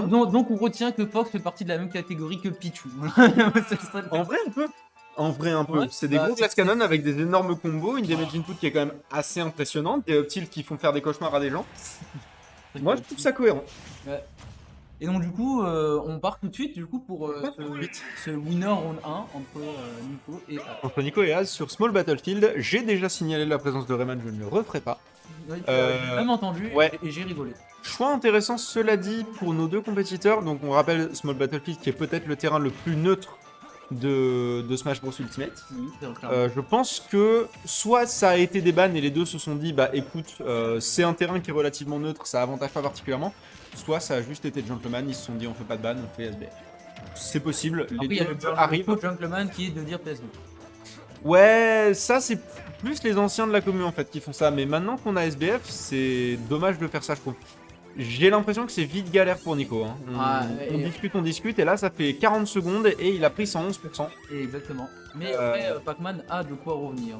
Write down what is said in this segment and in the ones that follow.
Donc on retient que Fox fait partie de la même catégorie que Pichu. En vrai, un peu. Ouais, C'est des gros glass cannon avec des énormes combos, une damage input qui est quand même assez impressionnante, des up tilts qui font faire des cauchemars à des gens. Moi, je trouve ça cohérent. Ouais. Et donc du coup, on part tout de suite du coup pour ce winner round 1 entre Nico et Entre Nico et Az sur Small Battlefield, j'ai déjà signalé la présence de Rayman, je ne le referai pas. J'ai même entendu ouais. et j'ai rigolé. Choix intéressant, cela dit, pour nos deux compétiteurs. Donc on rappelle Small Battlefield qui est peut-être le terrain le plus neutre de Smash Bros Ultimate. Oui, je pense que soit ça a été des bans et les deux se sont dit bah écoute c'est un terrain qui est relativement neutre, ça avantage pas particulièrement, soit ça a juste été gentleman, ils se sont dit on fait pas de ban, on fait SBF. C'est possible, après, les deux arrivent. Le gentleman qui est de dire PSB. Ouais, ça c'est plus les anciens de la commune en fait qui font ça, mais maintenant qu'on a SBF, c'est dommage de faire ça je trouve. J'ai l'impression que c'est vite galère pour Nico. Hein. On discute, et là ça fait 40 secondes et il a pris 111%. Exactement. Mais après, Pac-Man a de quoi revenir.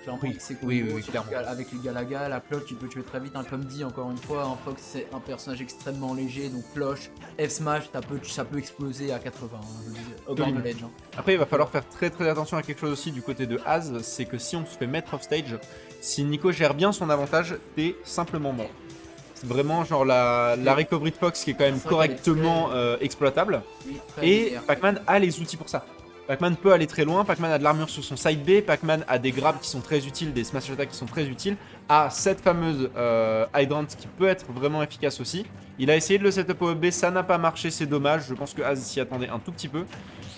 Clairement, oui, clairement. Avec les Galaga, la cloche, tu peux tuer très vite. Hein. Comme dit, encore une fois, Fox c'est un personnage extrêmement léger, donc cloche, F-Smash, ça peut exploser à 80. Hein, Après, il va falloir faire très attention à quelque chose aussi du côté de Az, c'est que si on se fait mettre off stage, si Nico gère bien son avantage, t'es simplement mort. Vraiment genre la recovery de Fox qui est quand même correctement exploitable. Oui, et Pac-Man a les outils pour ça. Pac-Man peut aller très loin, Pac-Man a de l'armure sur son side B, Pac-Man a des grabs qui sont très utiles, des smash attacks qui sont très utiles, a cette fameuse Hydrant qui peut être vraiment efficace aussi. Il a essayé de le setup au B, ça n'a pas marché, c'est dommage, je pense que Az s'y attendait un tout petit peu.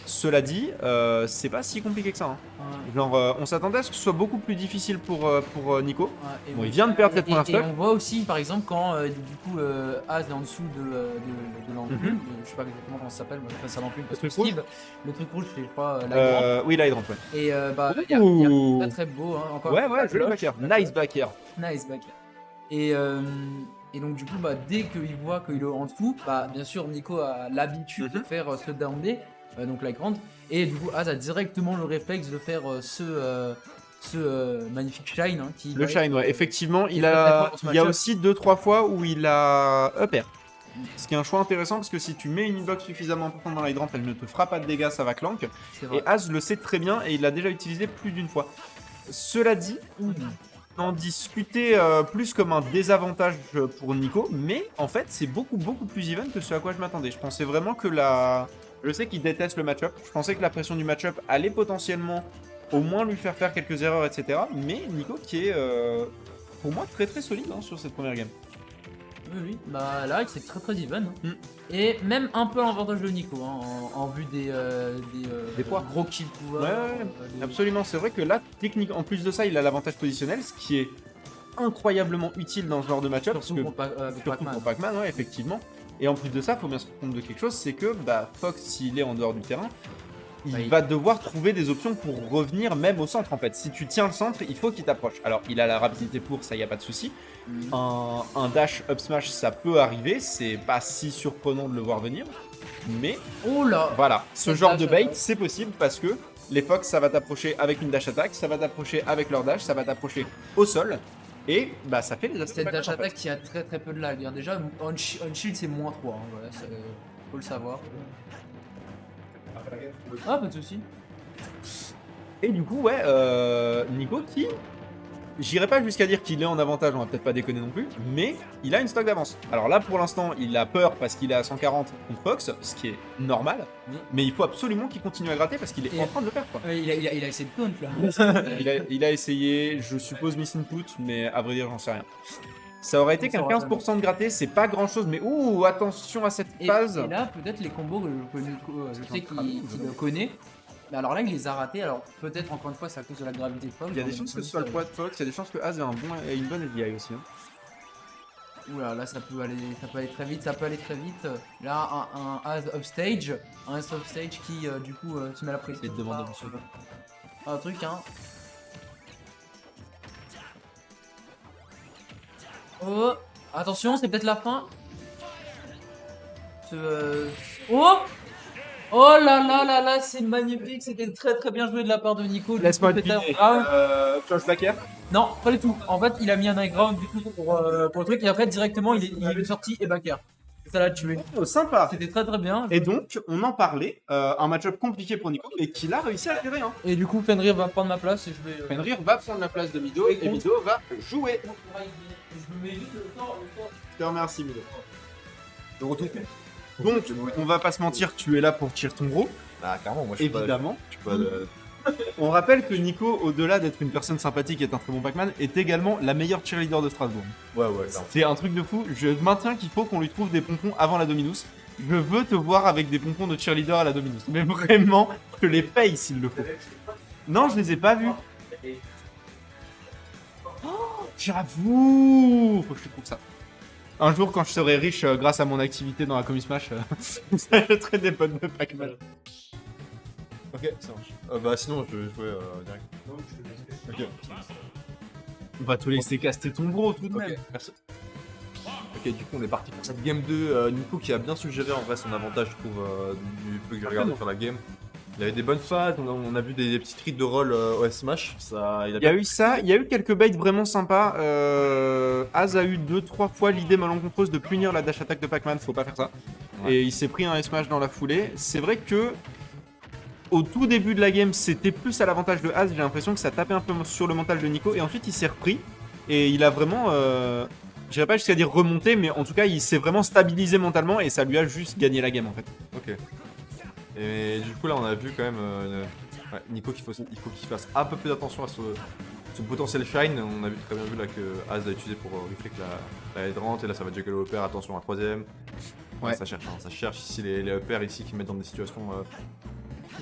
Cela dit, c'est pas si compliqué que ça. Hein. Ouais. Genre, on s'attendait à ce que ce soit beaucoup plus difficile pour Nico. Ouais, bon, il vient de perdre cette première stock. Et on voit aussi, par exemple, quand du coup Az est en dessous de l'ampoule, je sais pas exactement comment ça s'appelle, moi je passe à l'ampoule parce que Steve, le truc rouge, c'est pas l'hydrant. Oui, l'hydrant, ouais. Et bah, il y a très beau, hein, encore. Ouais, joli back air. Nice back air. Nice back air. Et donc du coup, bah, dès qu'il voit qu'il est en dessous, bah, bien sûr, Nico a l'habitude de faire ce down B. Donc la grande, et du coup Az a directement le réflexe de faire ce magnifique shine hein, qui le shine ouais effectivement il y a aussi 2-3 fois où il a up air, ce qui est un choix intéressant parce que si tu mets une hitbox suffisamment importante dans l'hydrant, elle ne te fera pas de dégâts, ça va clank, et Az le sait très bien et il l'a déjà utilisé plus d'une fois. Cela dit, en discuter plus comme un désavantage pour Nico, mais en fait c'est beaucoup plus even que ce à quoi je m'attendais. Je pensais vraiment que je sais qu'il déteste le match-up. Je pensais que la pression du match-up allait potentiellement au moins lui faire quelques erreurs, etc. Mais Nico qui est, pour moi, très solide hein, sur cette première game. Oui, bah là, c'est très even. Hein. Et même un peu l'avantage de Nico, hein, en vue des poids. Gros kill pouvoir. Ouais, absolument. C'est vrai que là, technique, en plus de ça, il a l'avantage positionnel, ce qui est incroyablement utile dans ce genre de match-up. Surtout pour Pac-Man, ouais, effectivement. Et en plus de ça, il faut bien se rendre compte de quelque chose, c'est que Fox, s'il est en dehors du terrain, il va devoir trouver des options pour revenir même au centre en fait. Si tu tiens le centre, il faut qu'il t'approche. Alors, il a la rapidité pour, ça y a pas de souci. Un dash up smash, ça peut arriver, c'est pas si surprenant de le voir venir. Mais voilà, ce genre de bait, c'est possible parce que les Fox, ça va t'approcher avec une dash attack, ça va t'approcher avec leur dash, ça va t'approcher au sol. Et ça fait les aspects. Cette dash attack qui a très peu de lag. Déjà, on shield c'est moins 3. Hein, voilà, faut le savoir. Ah, pas de soucis. Et du coup, ouais, Nico qui. J'irai pas jusqu'à dire qu'il est en avantage, on va peut-être pas déconner non plus, mais il a une stock d'avance. Alors là, pour l'instant, il a peur parce qu'il est à 140 contre Fox, ce qui est normal, mais il faut absolument qu'il continue à gratter parce qu'il est en train de le faire. Quoi. Il a essayé de taunt là. il a essayé, je suppose miss input, mais à vrai dire, j'en sais rien. Ça aurait été qu'un 15% de gratté, c'est pas grand chose, mais ouh, attention à cette phase. Et là, peut-être les combos que Nico, je sais qu'il le connaît. Mais alors là, il les a ratés. Alors peut-être encore une fois, c'est à cause de la gravité de Fox. Il y a des chances que ce soit le poids de Fox, il y a des chances que Az ait une bonne SDI aussi. Hein. Oula, là ça peut aller très vite, Là, un Az upstage, qui du coup tu mets la pression. Et te demande un truc, hein. Oh, attention, c'est peut-être la fin. Oh là, c'est magnifique, c'était très bien joué de la part de Nico. Laisse-moi deviner. Flash back air. Non, pas du tout. En fait, il a mis un high ground du coup pour le truc et après directement il est sorti et back air. ça l'a tué. Oh, sympa. C'était très très bien. Et donc, on en parlait, un match-up compliqué pour Nico, et qu'il a réussi à gérer. Hein. Et du coup, Fenrir va prendre ma place et je vais. Fenrir va prendre la place de Mido, et Mido va jouer. Je me mets vite le temps. Je te remercie, Mido. De retour. Donc, on va pas se mentir, tu es là pour tirer ton gros, Ah, clairement, moi je suis évidemment. pas de. On rappelle que Nico, au-delà d'être une personne sympathique et est un très bon Pac-Man, est également la meilleure cheerleader de Strasbourg. Ouais, clairement. C'est un truc de fou. Je maintiens qu'il faut qu'on lui trouve des pompons avant la Dominus. Je veux te voir avec des pompons de cheerleader à la Dominus. Mais vraiment, je les paye s'il le faut. Non, je les ai pas vus. Oh, j'avoue. Faut que je te trouve ça. Un jour, quand je serai riche grâce à mon activité dans la Commu Smash, j'achèterai des potes de Pac-Man. Ok, ça marche. Bah sinon, je vais jouer direct. Ok. On va te laisser caster ton bro tout de même. Ok, merci. Ok, du coup, on est parti pour cette game 2. Nico qui a bien suggéré en vrai son avantage, je trouve, du peu que j'ai regardé sur la game. Il avait des bonnes phases, on a vu des petits tricks de roll au Smash. Ça, Il y a eu ça, il y a eu quelques baits vraiment sympas. Az a eu 2-3 fois l'idée malencontreuse de punir la dash attack de Pac-Man, faut pas faire ça. Ouais. Et il s'est pris un S-Smash dans la foulée. C'est vrai que au tout début de la game, c'était plus à l'avantage de Az. J'ai l'impression que ça tapait un peu sur le mental de Nico. Et ensuite, il s'est repris. Et il a vraiment, j'irais pas jusqu'à dire remonté, mais en tout cas, il s'est vraiment stabilisé mentalement. Et ça lui a juste gagné la game en fait. Ok. Et du coup là on a vu quand même Nico il faut qu'il fasse un peu plus attention à ce potentiel shine. On a très bien vu là que Az a utilisé pour reflect la headrante et là ça va juggle au upper, attention à troisième. Ouais. Ça cherche ici les uppers ici qui mettent dans des situations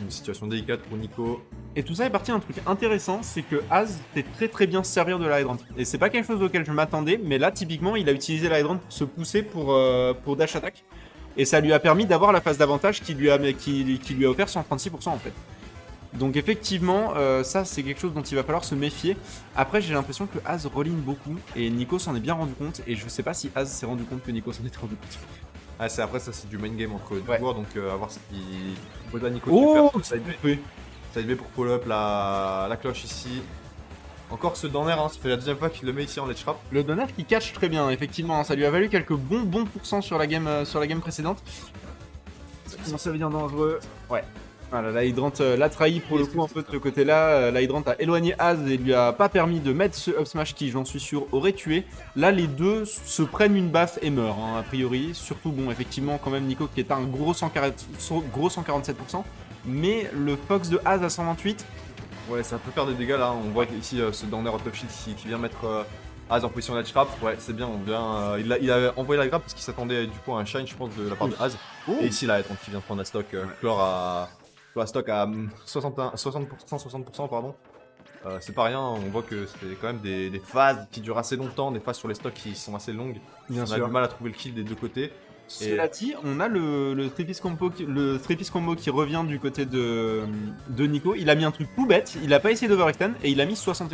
une situation délicate pour Nico. Et tout ça est parti d'un truc intéressant, c'est que Az sait très très bien se servir de la hydrant. Et c'est pas quelque chose auquel je m'attendais, mais là typiquement il a utilisé la hydrant pour se pousser pour dash attack. Et ça lui a permis d'avoir la phase d'avantage qui lui a offert 136% en fait. Donc effectivement, ça c'est quelque chose dont il va falloir se méfier. Après j'ai l'impression que Az roll-in beaucoup et Nico s'en est bien rendu compte. Et je sais pas si Az s'est rendu compte que Nico s'en était rendu compte. Ah après ça c'est du main game entre deux Ouais. joueurs donc à voir ce qui... Là Nico Oh, qui perd side B pour pull up la cloche ici. Encore ce down air, hein, ça fait la deuxième fois qu'il le met ici en ledge trap. le donner qui catch très bien, effectivement, ça lui a valu quelques bons pourcents sur la game précédente. Ça veut dire dangereux. Ouais. Voilà, la hydrant l'a trahi pour le coup un peu de ce côté-là. La hydrant a éloigné Az et lui a pas permis de mettre ce up smash qui, j'en suis sûr, aurait tué. Là, les deux se prennent une baffe et meurent, hein, a priori. Surtout, bon, effectivement, quand même, Nico qui est à un gros 147%. Mais le Fox de Az à 128. Ouais, ça peut faire des dégâts là. On voit ici ce down air top shield qui vient mettre Az en position ledge trap. Ouais, c'est bien. Il a envoyé la grappe parce qu'il s'attendait du coup à un shine, je pense, de la part de Az. Et ici, là, qui vient de prendre la stock. Chlore à stock à 60%, pardon. C'est pas rien, on voit que c'est quand même des phases qui durent assez longtemps, des phases sur les stocks qui sont assez longues. Bien on a du mal à trouver le kill des deux côtés. Cela dit, on a le Tripis combo qui revient du côté de Nico. Il a mis un truc tout bête, il a pas essayé d'overextend et il a mis 61%.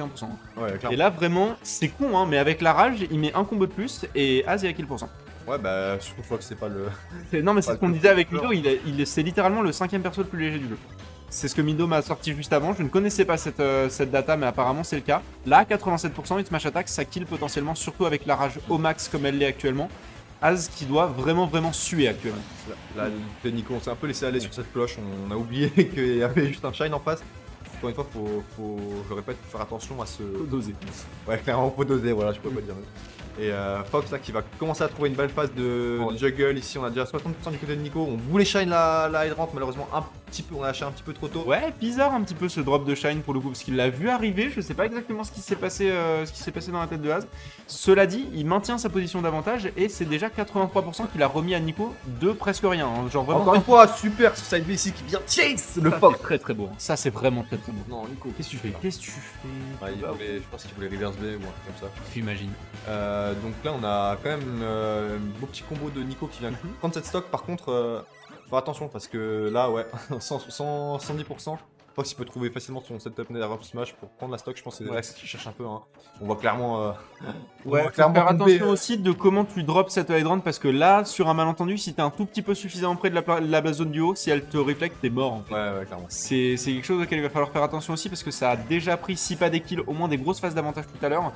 Ouais, clairement. Et là vraiment, c'est con hein, mais avec la rage, il met un combo de plus et Az est à kill %. Ouais, bah surtout Fox, c'est pas le. Non mais c'est Pas ce qu'on le disait avec plus Mido, c'est littéralement le 5ème perso le plus léger du jeu. C'est ce que Mido m'a sorti juste avant, je ne connaissais pas cette data mais apparemment c'est le cas. Là, 87%, il smash attack, ça kill potentiellement, surtout avec la rage au max comme elle l'est actuellement. Az qui doit vraiment suer actuellement. Là, Nico, on s'est un peu laissé aller sur cette cloche, on a oublié qu'il y avait juste un shine en face. Encore une fois, faut je le répète, faire attention à ce. Doser. Ouais, clairement, faut doser, voilà, je peux pas dire. Et Fox là qui va commencer à trouver une belle phase de juggle ici, on a déjà 60% du côté de Nico. On voulait shine la hydrant, malheureusement on a lâché un petit peu trop tôt. Ouais, bizarre un petit peu ce drop de shine pour le coup parce qu'il l'a vu arriver. Je sais pas exactement ce qui s'est passé dans la tête de Az. Cela dit, il maintient sa position d'avantage et c'est déjà 83% qu'il a remis à Nico de presque rien. Hein. Genre vraiment. Encore une fois, super ce side B ici qui vient chase le Fox. Très très beau. Ça c'est vraiment très beau. Non, Nico, qu'est-ce que tu fais là? Qu'est-ce que tu fais? Je pense qu'il voulait reverse B ou un truc comme ça. J'imagine. Donc là, on a quand même un beau petit combo de Nico qui vient prendre cette stock. Par contre, faut attention parce que là, ouais, 110%. Fox il peut trouver facilement son setup net up smash pour prendre la stock. Je pense que c'est là qu'il cherche un peu. Hein. On voit clairement. Ouais, faut faire attention aussi de comment tu drops cette hydrant parce que là, sur un malentendu, si t'es un tout petit peu suffisamment près de la zone du haut, si elle te reflecte, t'es mort. En fait. Ouais, clairement. C'est quelque chose auquel il va falloir faire attention aussi parce que ça a déjà pris, si pas des kills, au moins des grosses phases d'avantage tout à l'heure.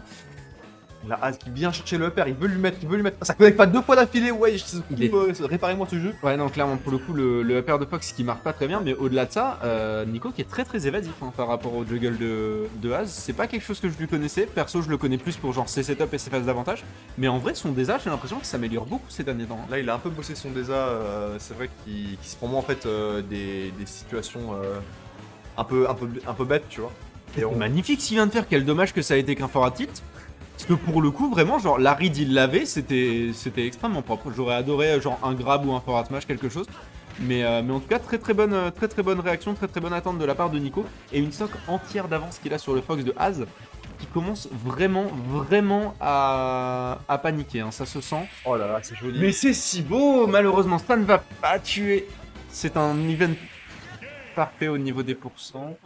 La Az qui vient chercher le upper, il veut lui mettre. Ça connecte pas 2 fois d'affilée, ouais, réparez-moi ce jeu. Ouais, non, clairement, pour le coup, le upper de Fox qui marque pas très bien, mais au-delà de ça, Nico qui est très très évasif hein, par rapport au juggle de Az. C'est pas quelque chose que je lui connaissais. Perso, je le connais plus pour genre ses setups et ses phases d'avantage. Mais en vrai, son désastre, j'ai l'impression qu'il s'améliore beaucoup ces derniers temps. Hein. Là, il a un peu bossé son désa. C'est vrai qu'il se prend moins en fait des situations un peu bêtes, tu vois. Et on... Magnifique ce qu'il vient de faire, quel dommage que ça a été qu'un fort à tilt. Parce que pour le coup, vraiment, genre, la read il l'avait, c'était extrêmement propre. J'aurais adoré, genre, un grab ou un fort smash, quelque chose. Mais en tout cas, très très bonne réaction, très très bonne attente de la part de Nico. Et une stock entière d'avance qu'il a sur le Fox de Az, qui commence vraiment à paniquer, hein, ça se sent. Oh là là, c'est joli. Mais c'est si beau, malheureusement, ça ne va pas tuer. C'est un event parfait au niveau des pourcents.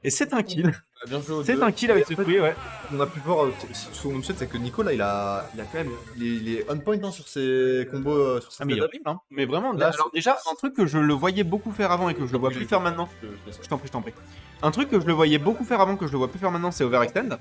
Et c'est un kill. Bien joué aux C'est deux. un kill avec ce fruit, ouais. On a pu voir sur mon set, c'est que Nico là, il a quand même, il est on point hein, sur ses combos, sur ses Ah mais il est setups. horrible, hein. Mais vraiment, Là, alors déjà, un truc que je le voyais beaucoup faire avant et que je le vois plus faire maintenant. Je t'en prie. Un truc que je le voyais beaucoup faire avant que je le vois plus faire maintenant, c'est overextend.